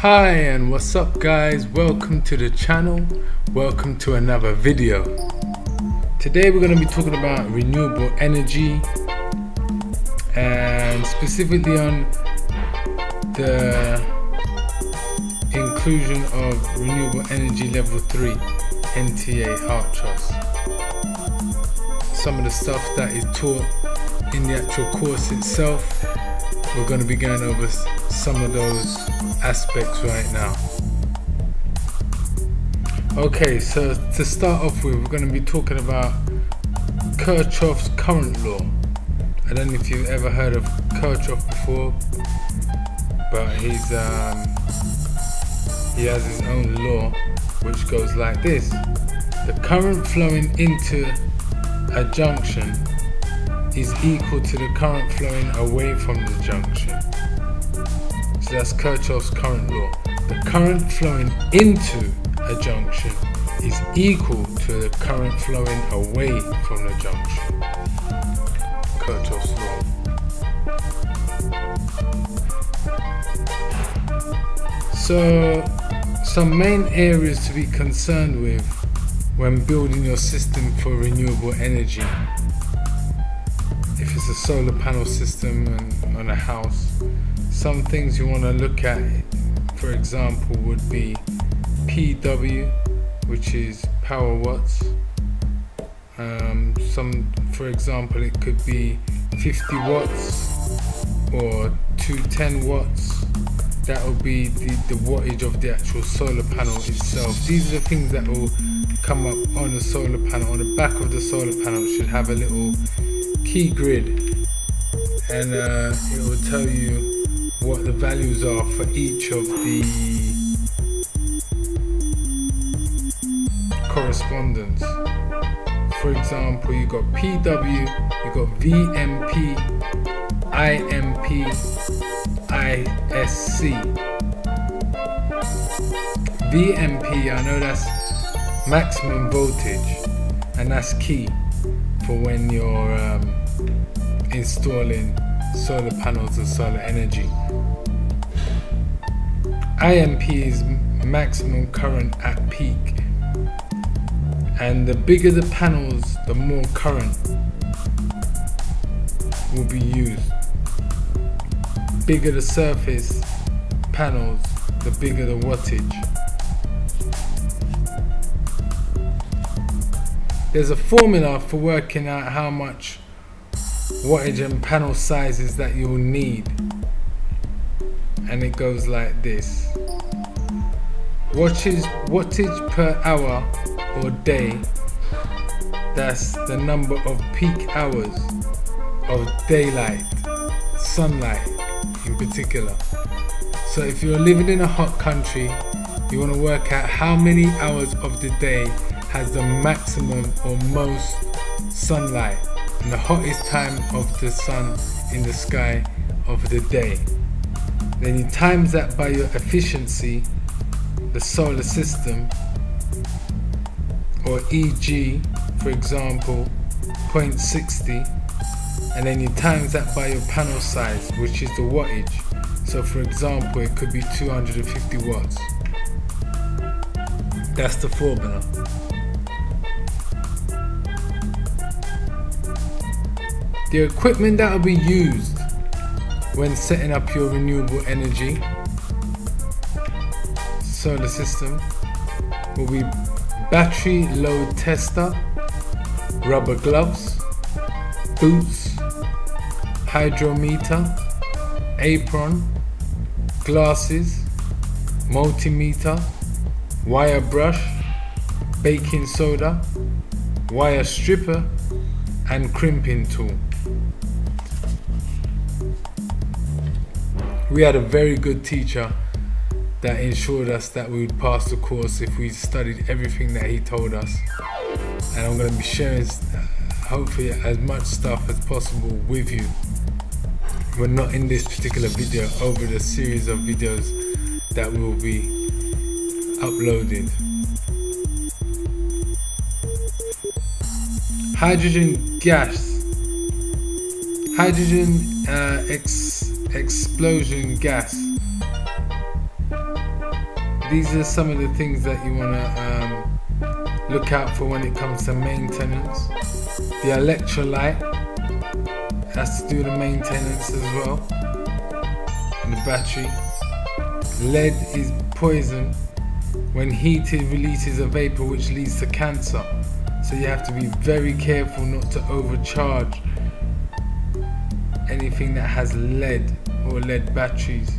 Hi and what's up guys, welcome to the channel, welcome to another video. Today we're going to be talking about renewable energy and specifically on the inclusion of Renewable Energy Level 3 NTA Heart Trust. Some of the stuff that is taught in the actual course itself, we're going to be going over some of those aspects right now. Okay, so to start off with, we're going to be talking about Kirchhoff's current law. I don't know if you've ever heard of Kirchhoff before, but he has his own law which goes like this: the current flowing into a junction is equal to the current flowing away from the junction. So that's Kirchhoff's current law. The current flowing into a junction is equal to the current flowing away from the junction. Kirchhoff's law. So some main areas to be concerned with when building your system for renewable energy. If it's a solar panel system and on a house, some things you want to look at, for example, would be PW, which is power watts. For example, it could be 50 watts or 210 watts. That will be the wattage of the actual solar panel itself. These are the things that will come up on the solar panel. On the back of the solar panel, it should have a little key grid, and it will tell you what the values are for each of the correspondence. For example, you got PW, you got VMP, IMP, ISC. VMP, I know that's maximum voltage, and that's key for when you're installing solar panels or solar energy. IMP is maximum current at peak, and the bigger the panels, the more current will be used. Bigger the surface panels, the bigger the wattage. There's a formula for working out how much wattage and panel sizes that you'll need, and it goes like this: wattage per hour or day, that's the number of peak hours of daylight, sunlight in particular. So if you're living in a hot country, you want to work out how many hours of the day has the maximum or most sunlight and the hottest time of the sun in the sky of the day. Then you times that by your efficiency, the solar system, or e.g. for example 0.60, and then you times that by your panel size, which is the wattage. So for example, it could be 250 watts. That's the formula. The equipment that will be used when setting up your renewable energy solar system will be battery load tester, rubber gloves, boots, hydrometer, apron, glasses, multimeter, wire brush, baking soda, wire stripper, and crimping tool. We had a very good teacher that ensured us that we would pass the course if we studied everything that he told us. And I'm going to be sharing hopefully as much stuff as possible with you. We're not in this particular video, over the series of videos that will be uploaded. Hydrogen gas. Hydrogen explosion gas these are some of the things that you want to look out for when it comes to maintenance. The electrolyte has to do the maintenance as well, and the battery. Lead is poison. When heated, releases a vapor which leads to cancer. So you have to be very careful not to overcharge anything that has lead or lead batteries.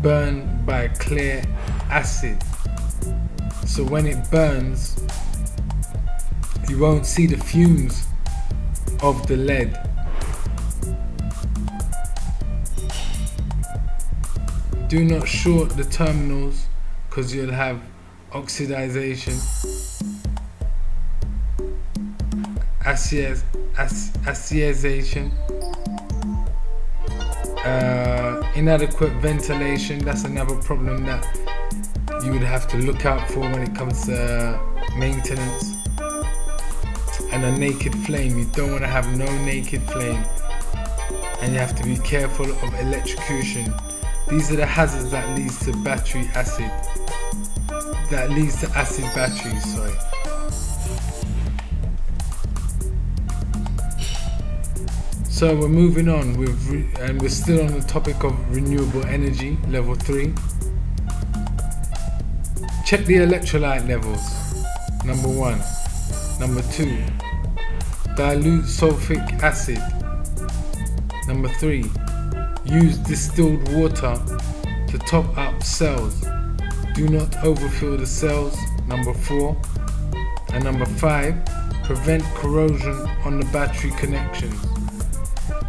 Burn by clear acid. So when it burns, you won't see the fumes of the lead. Do not short the terminals because you'll have oxidization, acidization, inadequate ventilation. That's another problem that you would have to look out for when it comes to maintenance. And a naked flame. You don't want to have no naked flame, and you have to be careful of electrocution. These are the hazards that leads to battery acid. That leads to acid batteries, sorry. So we're moving on and we're still on the topic of renewable energy, level 3. Check the electrolyte levels, number 1. Number 2, dilute sulfuric acid. Number 3, use distilled water to top up cells. Do not overfill the cells. Number 4. And number 5, prevent corrosion on the battery connections.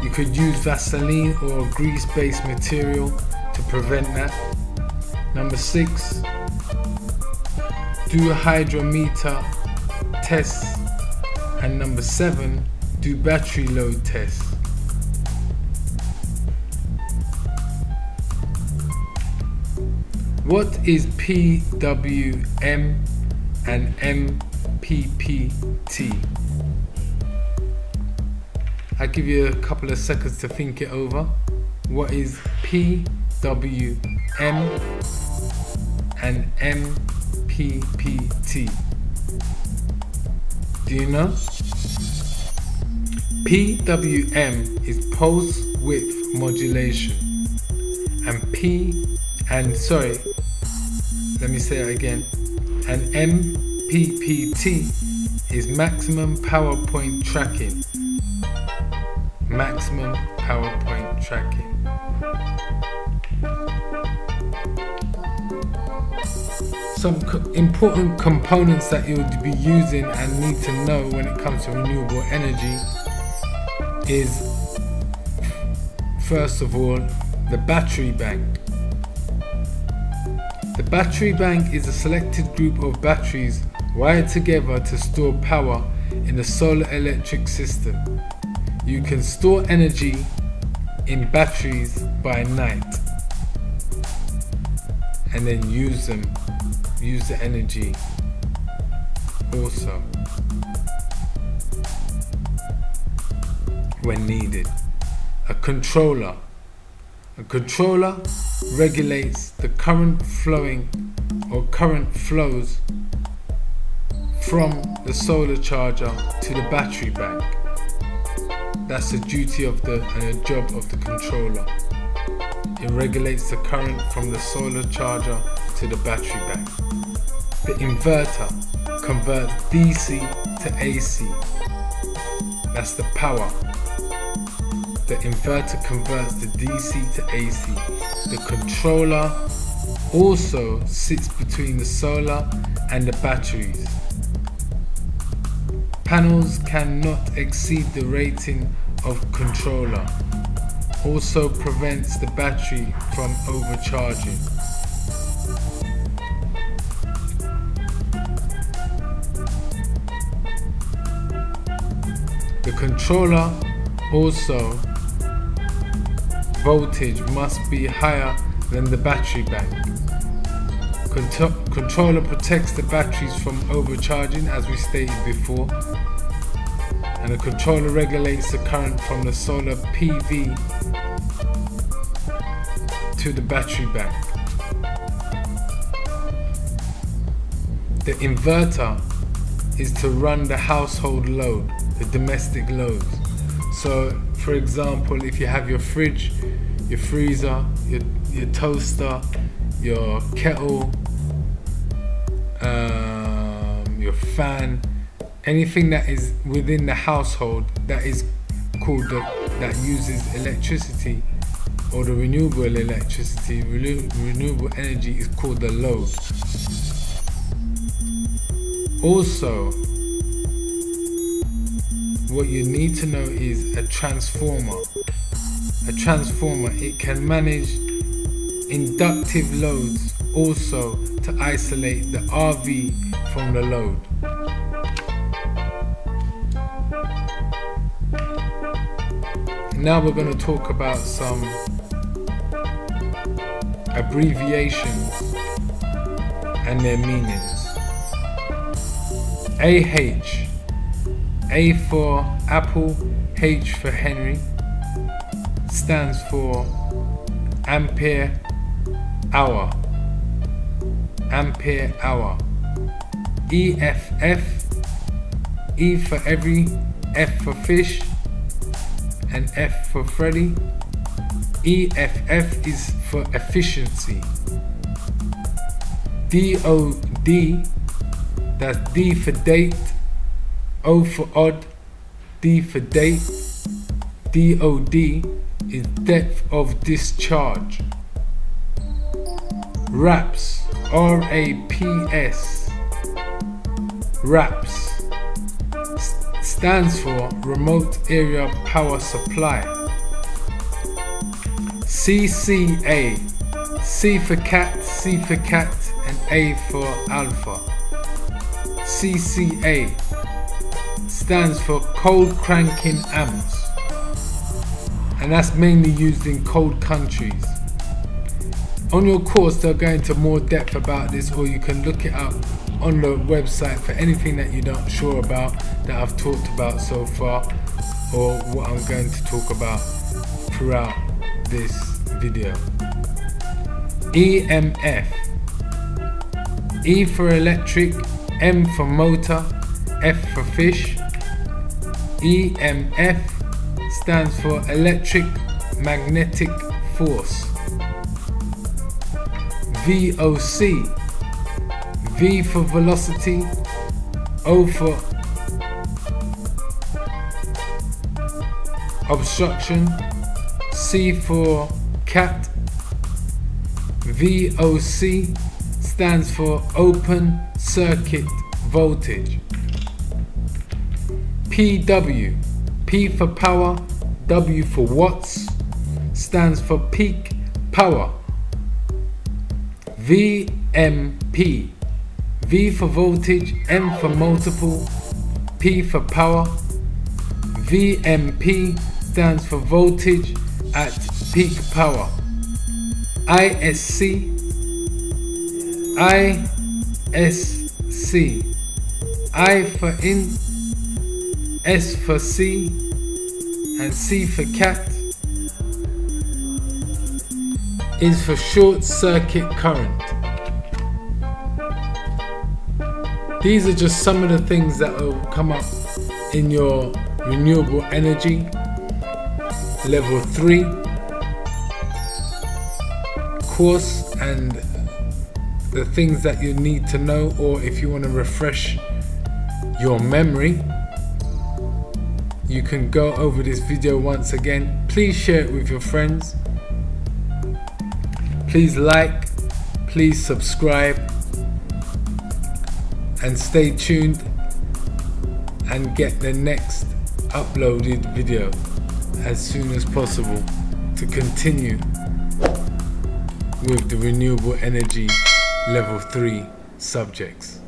You could use Vaseline or a grease-based material to prevent that. Number 6, do hydrometer tests. And number 7, do battery load tests. What is PWM and MPPT? I'll give you a couple of seconds to think it over. What is PWM and MPPT? Do you know? PWM is pulse width modulation, and let me say it again. And MPPT is maximum power point tracking. Maximum power point tracking. Some important components that you'll be using and need to know when it comes to renewable energy is, first of all, the battery bank. The battery bank is a selected group of batteries wired together to store power in a solar electric system. You can store energy in batteries by night and then use the energy also when needed. A controller regulates the current flowing or current flows from the solar charger to the battery bank. That's the duty of the job of the controller. It regulates the current from the solar charger to the battery bank. The inverter converts DC to AC. That's the power. The inverter converts the DC to AC. The controller also sits between the solar and the batteries. Panels cannot exceed the rating of controller. Also prevents the battery from overcharging. The controller also voltage must be higher than the battery bank. Controller protects the batteries from overcharging, as we stated before, and the controller regulates the current from the solar PV to the battery bank. The inverter is to run the household load, the domestic loads. So for example, if you have your fridge, your freezer, your toaster, your kettle, your fan, anything that is within the household that is called that uses electricity, or the renewable electricity, renewable energy, is called the load. Also, what you need to know is a transformer. A transformer, it can manage inductive loads also to isolate the RV from the load. Now we're going to talk about some abbreviations and their meanings. AH, A for Apple, H for Henry, stands for ampere hour. Ampere hour. EFF, E for every, F for fish, and F for Freddy. EFF is for efficiency. DOD, that's D for date, O for odd, D for date. DOD is depth of discharge. RAPS, RAPS, RAPS stands for Remote Area Power Supply. CCA, C for cat, C for cat, and A for alpha. CCA stands for cold cranking amps, and that's mainly used in cold countries. On your course they'll go into more depth about this, or you can look it up on the website for anything that you're not sure about that I've talked about so far, or what I'm going to talk about throughout this video. EMF, E for electric, M for motor, F for fish. EMF stands for electric magnetic force. VOC, V for velocity, O for obstruction, C for cat. VOC stands for open circuit voltage. PW, P for power, W for watts, stands for peak power. VMP, V for voltage, M for multiple, P for power. VMP stands for voltage at peak power. ISC, I for in, S for C, and C for cat is for short circuit current. These are just some of the things that will come up in your renewable energy level 3 course, and the things that you need to know, or if you want to refresh your memory, you can go over this video once again. Please share it with your friends. Please like, please subscribe, and stay tuned and get the next uploaded video as soon as possible to continue with the renewable energy level 3 subjects.